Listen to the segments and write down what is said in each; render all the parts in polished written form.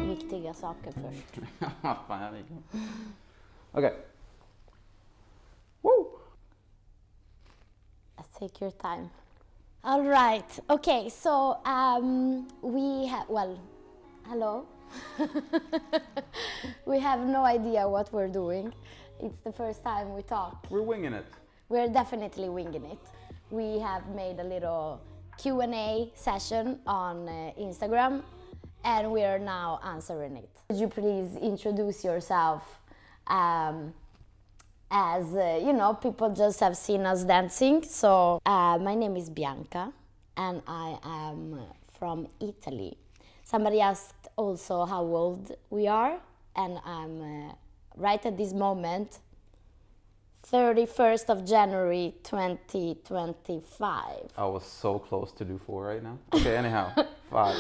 Viktiga saker först. Okay. Woo! Take your time. All right. Okay. So we have. Well, hello. We have no idea what we're doing. It's the first time we talk. We're winging it. We're definitely winging it. We have made a little Q&A session on Instagram, and we are now answering it. Could you please introduce yourself? As you know, people just have seen us dancing. So my name is Bianca, and I am from Italy. Somebody asked also how old we are, and I'm right at this moment, 31st of January 2025. I was so close to do 4 right now. Okay, anyhow, 5.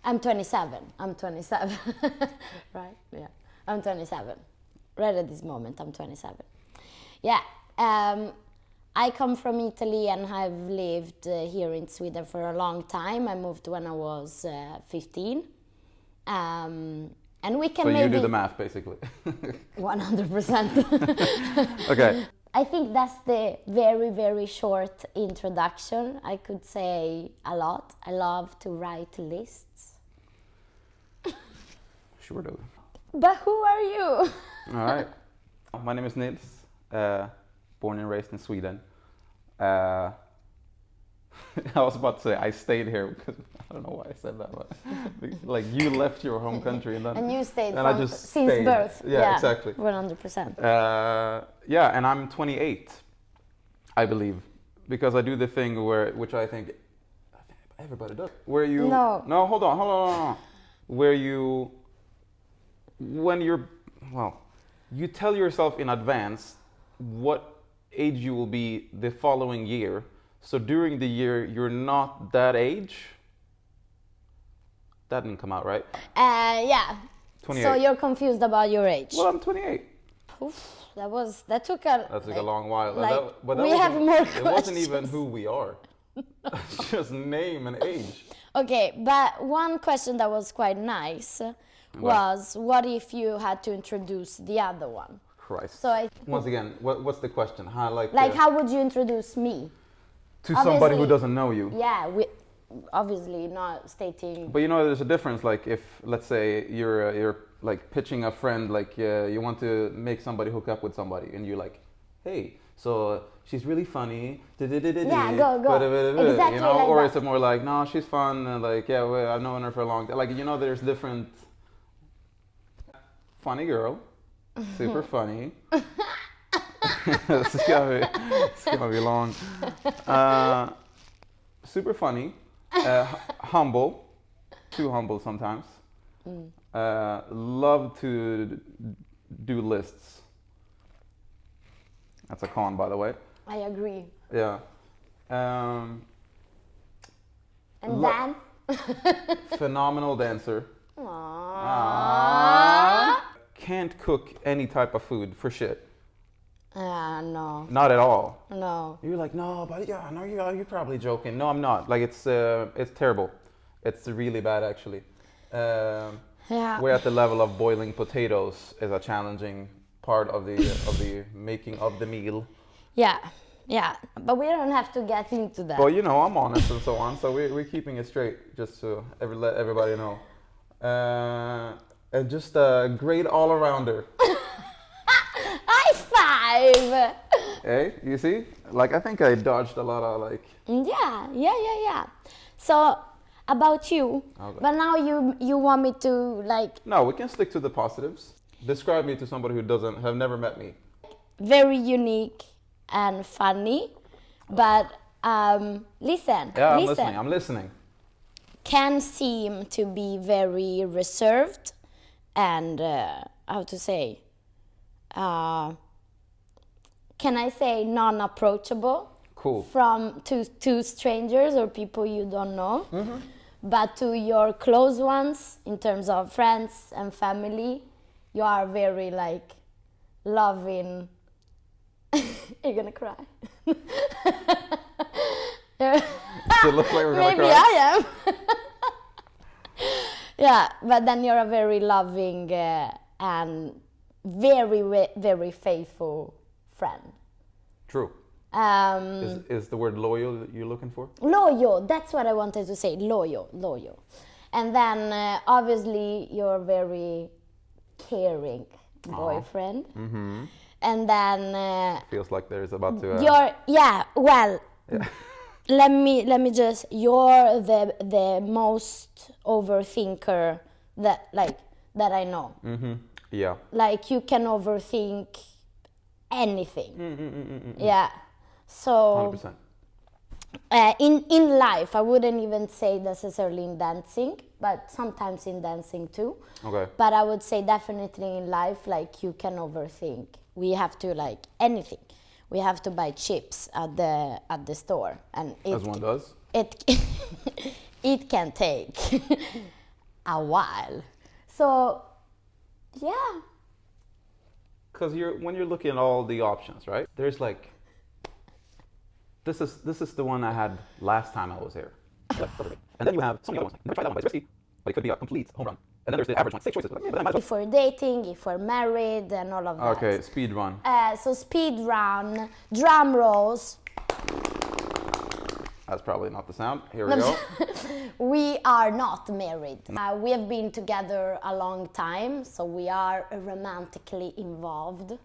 I'm 27. Right? Yeah. I'm 27. Right at this moment, I'm 27. Yeah. I come from Italy and have lived here in Sweden for a long time. I moved when I was 15. And we can so maybe... you do the math, basically. 100%. Okay. I think that's the very, very short introduction. I could say a lot. I love to write lists. Sure do. But who are you? All right. My name is Nils, born and raised in Sweden. I was about to say I stayed here because I don't know why I said that, but like you left your home country and then and you stayed and from, I just since stayed. birth. Yeah, exactly. 100%. Yeah, and I'm 28, I believe, because I do the thing which I think everybody does. Where you hold on. Where you you tell yourself in advance what age you will be the following year. So during the year you're not that age. That didn't come out right. Yeah. 28. So you're confused about your age. Well, I'm 28. Oof, that took a long while. But we have more questions. It wasn't even who we are. Just name and age. Okay, but one question that was quite nice was, what if you had to introduce the other one? Christ. So once again, what's the question? How how would you introduce me? To somebody who doesn't know you? Yeah, obviously not stating. But you know, there's a difference. Like if, let's say, you're like pitching a friend, like you want to make somebody hook up with somebody, and you're like, hey, so she's really funny. Yeah, go. Exactly. You know, like or that. is it more like, no, she's fun, and like, yeah, well, I've known her for a long time. Like, you know, there's different. Funny girl, super funny. It's gonna be long. Super funny, humble, too humble sometimes. Love to do lists. That's a con, by the way. I agree. Yeah. And then? Phenomenal dancer. Aww. Can't cook any type of food for shit. No. Not at all. No. You're like, no, but yeah, no, you're probably joking. No, I'm not. Like it's terrible. It's really bad, actually. Yeah. We're at the level of boiling potatoes is a challenging part of the making of the meal. Yeah. But we don't have to get into that. Well, you know, I'm honest and so on, so we're keeping it straight, just to let everybody know. And just a great all-arounder. High five! Hey, you see? Like, I think I dodged a lot of, like... Yeah. So, about you, okay. But now you want me to, like... No, we can stick to the positives. Describe me to somebody who have never met me. Very unique and funny, but listen. Yeah, I'm listening. Can seem to be very reserved and, how to say... can I say non-approachable? Cool. To strangers or people you don't know, but to your close ones, in terms of friends and family, you are very like loving. You're gonna cry. Does it look like we're gonna Maybe cry? I am. Yeah, but then you're a very loving and very faithful friend. True. Is the word loyal that you're looking for? Loyal, that's what I wanted to say. Loyal. And then obviously you're very caring boyfriend. Mm-hmm. And then Feels like there's about to. Let me just. You're the most overthinker that I know. Mm-hmm. Yeah. Like you can overthink anything. Yeah. So 100%. in life, I wouldn't even say necessarily in dancing, but sometimes in dancing too. Okay. But I would say definitely in life, like you can overthink. We have to like anything. We have to buy chips at the store, and as one does. It can take a while. So yeah. Because when you're looking at all the options, right? There's like. This is the one I had last time I was here. And then you have some other ones. Never tried that one, but it's risky. But it could be a complete home run. And then there's the average one, 6 choices. If we're dating, if we're married, and all of that. Okay, speed run. So speed run, drum rolls. That's probably not the sound. Here we go. We are not married. We have been together a long time, so we are romantically involved.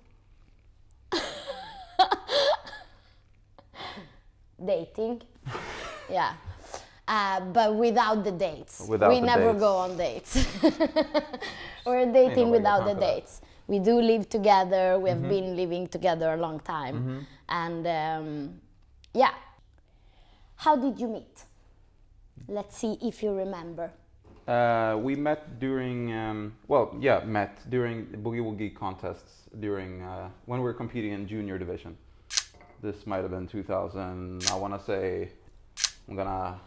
Dating, yeah, but without the dates. We never go on dates. We're dating without the dates. We do live together. We have been living together a long time, and yeah. How did you meet? Let's see if you remember. We met during met during Boogie Woogie contests during when we were competing in junior division. This might have been 2000, I want to say, I'm going to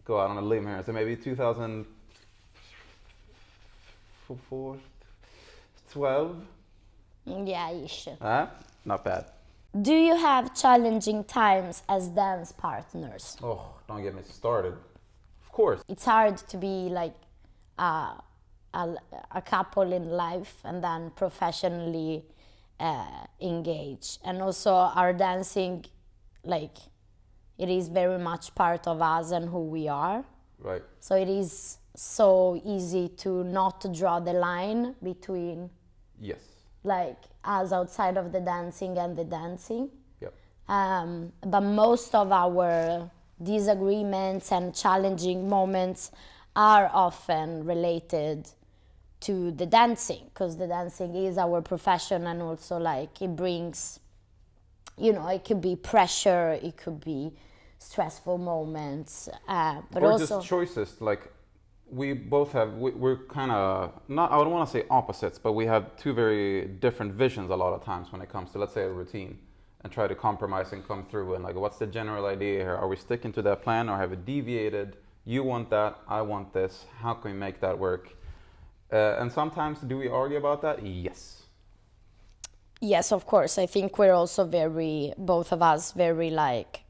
go out on a limb here, so maybe 2004, 12? Yeah, ish. Not bad. Do you have challenging times as dance partners? Oh, don't get me started. Of course. It's hard to be like a couple in life and then professionally engage, and also our dancing, like it is very much part of us and who we are, right? So it is so easy to not draw the line between like us outside of the dancing and the dancing. Yep. But most of our disagreements and challenging moments are often related to the dancing, because the dancing is our profession, and also like it brings, it could be pressure, it could be stressful moments, but or also just choices. Like we both have, we're kind of not, I don't want to say opposites, but we have two very different visions a lot of times when it comes to, let's say, a routine, and try to compromise and come through. And like, what's the general idea here? Are we sticking to that plan, or have it deviated? You want that, I want this. How can we make that work? And sometimes, do we argue about that? Yes. Yes, of course. I think we're also both of us very like,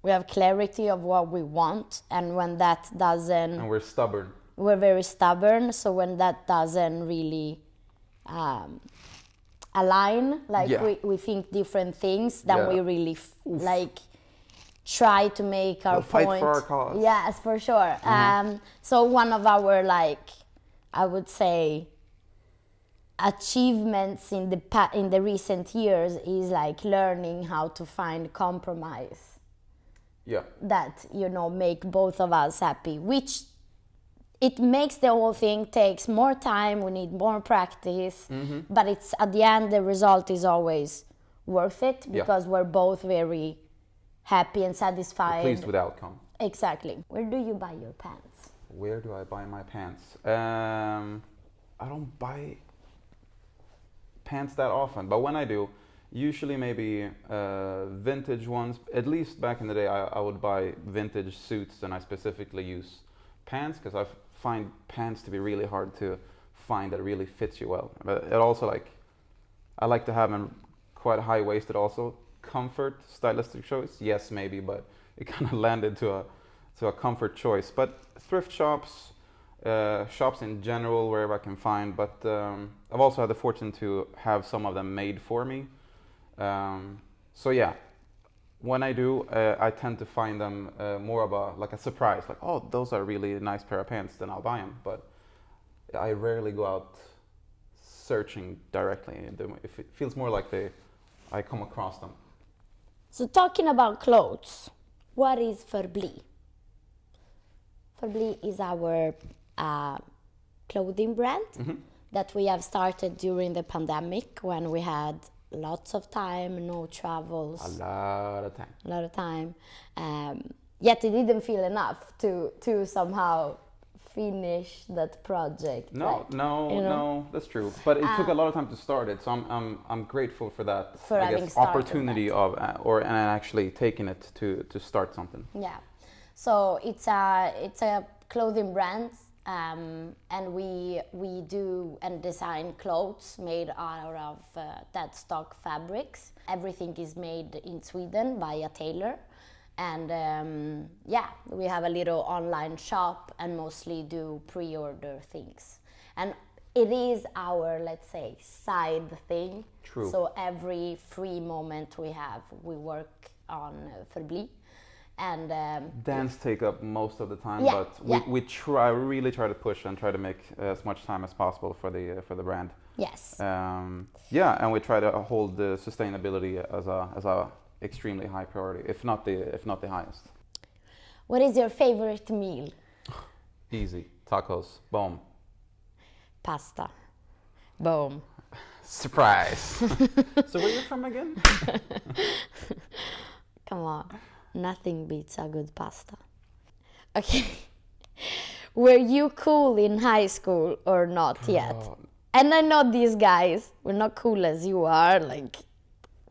we have clarity of what we want, and when that doesn't... And we're stubborn. We're very stubborn, so when that doesn't really align, like we think different things, then we really like try to make our point. Fight for our cause. Yes, for sure. So one of our, like, I would say, achievements in the recent years is like learning how to find compromise. Yeah. That, make both of us happy, which it makes the whole thing takes more time, we need more practice, but it's at the end the result is always worth it, because we're both very happy and satisfied. We're pleased with the outcome. Exactly. Where do you buy your pants? Where do I buy my pants? I don't buy pants that often, but when I do, usually maybe vintage ones. At least back in the day, I would buy vintage suits, and I specifically use pants because I find pants to be really hard to find that really fits you well. But it also, like, I like to have them quite high-waisted also. Comfort, stylistic choice, yes, maybe, but it kind of landed to a comfort choice. But thrift shops, shops in general, wherever I can find. But I've also had the fortune to have some of them made for me. So yeah, when I do, I tend to find them more of a surprise. Like, oh, those are really nice pair of pants, then I'll buy them. But I rarely go out searching directly. If it feels more like I come across them. So talking about clothes, what is Förbli? Förbli is our clothing brand that we have started during the pandemic when we had lots of time, no travels. A lot of time. Yet it didn't feel enough to somehow finish that project. No, that's true. But it took a lot of time to start it, so I'm grateful for that. For I having guess started opportunity that. and actually taking it to start something. Yeah, so it's a clothing brand, and we do and design clothes made out of dead stock fabrics. Everything is made in Sweden by a tailor. And we have a little online shop and mostly do pre-order things. And it is our, let's say, side thing. True. So every free moment we have, we work on Förbli. And dance take up most of the time, yeah, but we really try to push and try to make as much time as possible for the brand. Yes. And we try to hold the sustainability as a extremely high priority, if not the highest. What is your favorite meal? Easy. Tacos. Boom. Pasta. Boom. Surprise. So where are you from again? Come on. Nothing beats a good pasta. Okay. Were you cool in high school or not yet? And I know these guys were not cool as you are, like.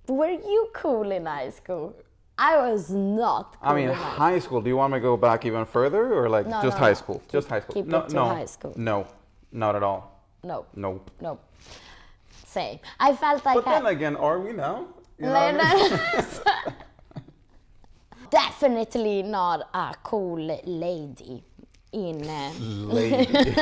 Were you cool in high school? I was not cool. I mean, high school. Do you want me to go back even further, or like just high school? Just high school. Keep it to high school. No, not at all. No. Nope. Nope. Same. I felt like. But then again, are we now? You know what I mean? Definitely not a cool lady. Lady.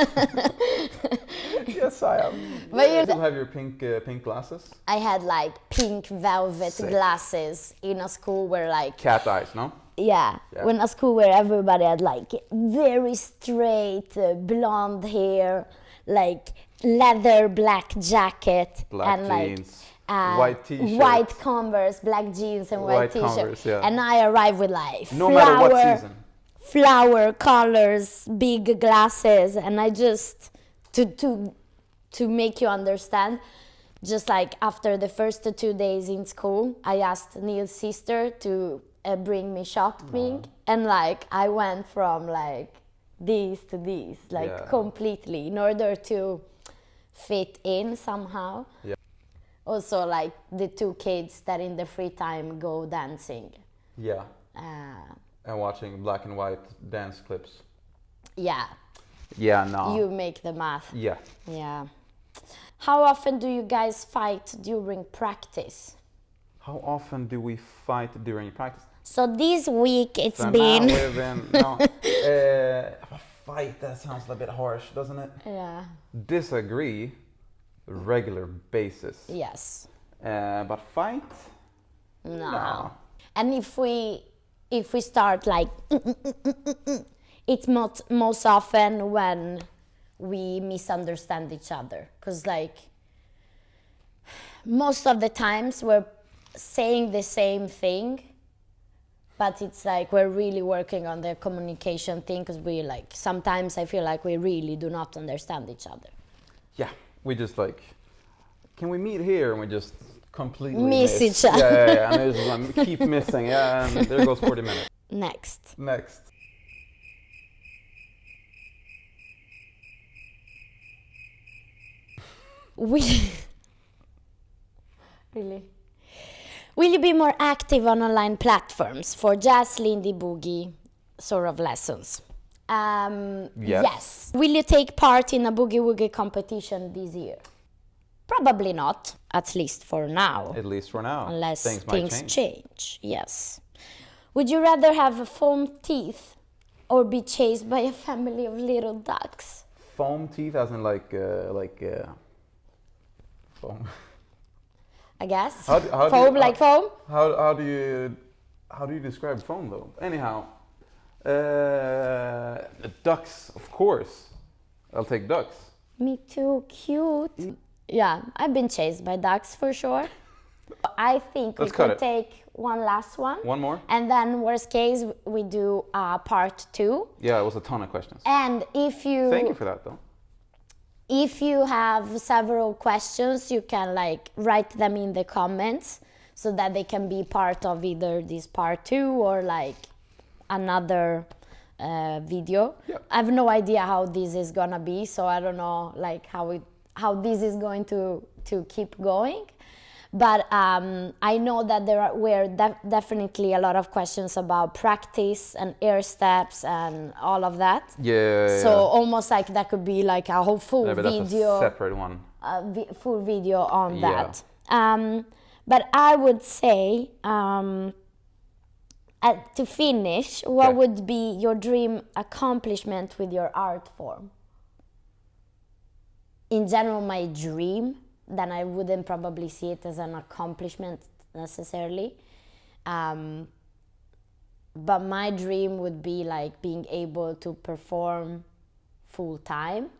Yes, I am. But you still have your pink glasses? I had like pink velvet glasses in a school where like... Cat eyes, no? Yeah, in a school where everybody had like very straight blonde hair, like leather black jacket, black and jeans, like white t-shirts, white Converse, black jeans and white t-shirt. Converse, yeah. And I arrived with like no matter what season. Flower colors, big glasses, and I just to make you understand, just like after the first 2 days in school, I asked Nils' sister to bring me shopping, and like I went from like this to this, like completely, in order to fit in somehow. Yeah. Also, like the 2 kids that in the free time go dancing. Yeah. And watching black and white dance clips. Yeah. Yeah, no. You make the math. Yeah. Yeah. How often do you guys fight during practice? How often do we fight during practice? So this week it's been... A fight, that sounds a bit harsh, doesn't it? Yeah. Disagree, regular basis. Yes. But fight? No. And if we start like... it's most often when we misunderstand each other. Because like, most of the times we're saying the same thing, but it's like we're really working on the communication thing, because we like, sometimes I feel like we really do not understand each other. Yeah, we just like, can we meet here? And we just completely miss each other. Yeah, and it's just, keep missing, and there goes 40 minutes. Next. Really? Will you be more active on online platforms for jazz, lindy, boogie sort of lessons? Yes. Will you take part in a boogie woogie competition this year? Probably not, at least for now. At least for now. Unless things change. Yes. Would you rather have foam teeth or be chased by a family of little ducks? Foam teeth, as in foam. I guess. How foam, do like foam? How do you describe foam though? Anyhow, ducks, of course. I'll take ducks. Me too, cute. Yeah, I've been chased by ducks for sure. I think we could take one last one. One more? And then worst case, we do part 2. Yeah, it was a ton of questions. And if you... Thank you for that though. If you have several questions, you can like write them in the comments so that they can be part of either this part 2 or like another video. Yep. I have no idea how this is gonna be, so I don't know like how this is going to keep going. But I know that there were definitely a lot of questions about practice and air steps and all of that. Yeah. So almost like that could be like a whole full video. That's a separate one. Full video on that. But I would say, to finish, what would be your dream accomplishment with your art form? In general, my dream, then I wouldn't probably see it as an accomplishment necessarily. But my dream would be like being able to perform full time,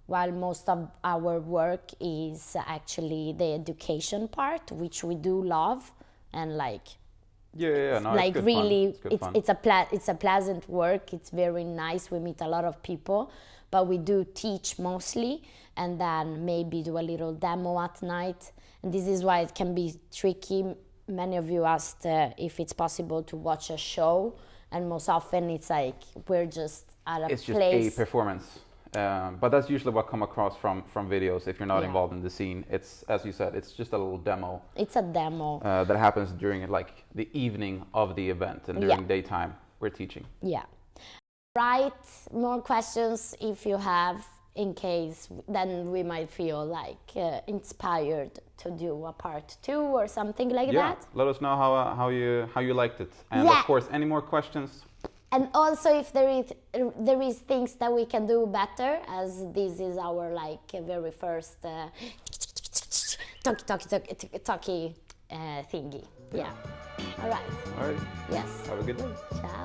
while most of our work is actually the education part, which we do love, and like no, like it's really it's a pleasant work. It's very nice. We meet a lot of people, but we do teach mostly, and then maybe do a little demo at night. And this is why it can be tricky. Many of you asked if it's possible to watch a show, and most often it's like we're just at a place. It's just a performance. But that's usually what come across from videos. If you're not involved in the scene, it's, as you said, it's just a little demo. It's a demo that happens during like the evening of the event, and during daytime we're teaching. Yeah. Write more questions if you have, in case then we might feel like inspired to do a part 2 or something like that. Let us know how you liked it, and of course any more questions. And also if there is things that we can do better, as this is our like very first talky thingy. Yeah. All right. All right. Yes. Have a good day. Ciao.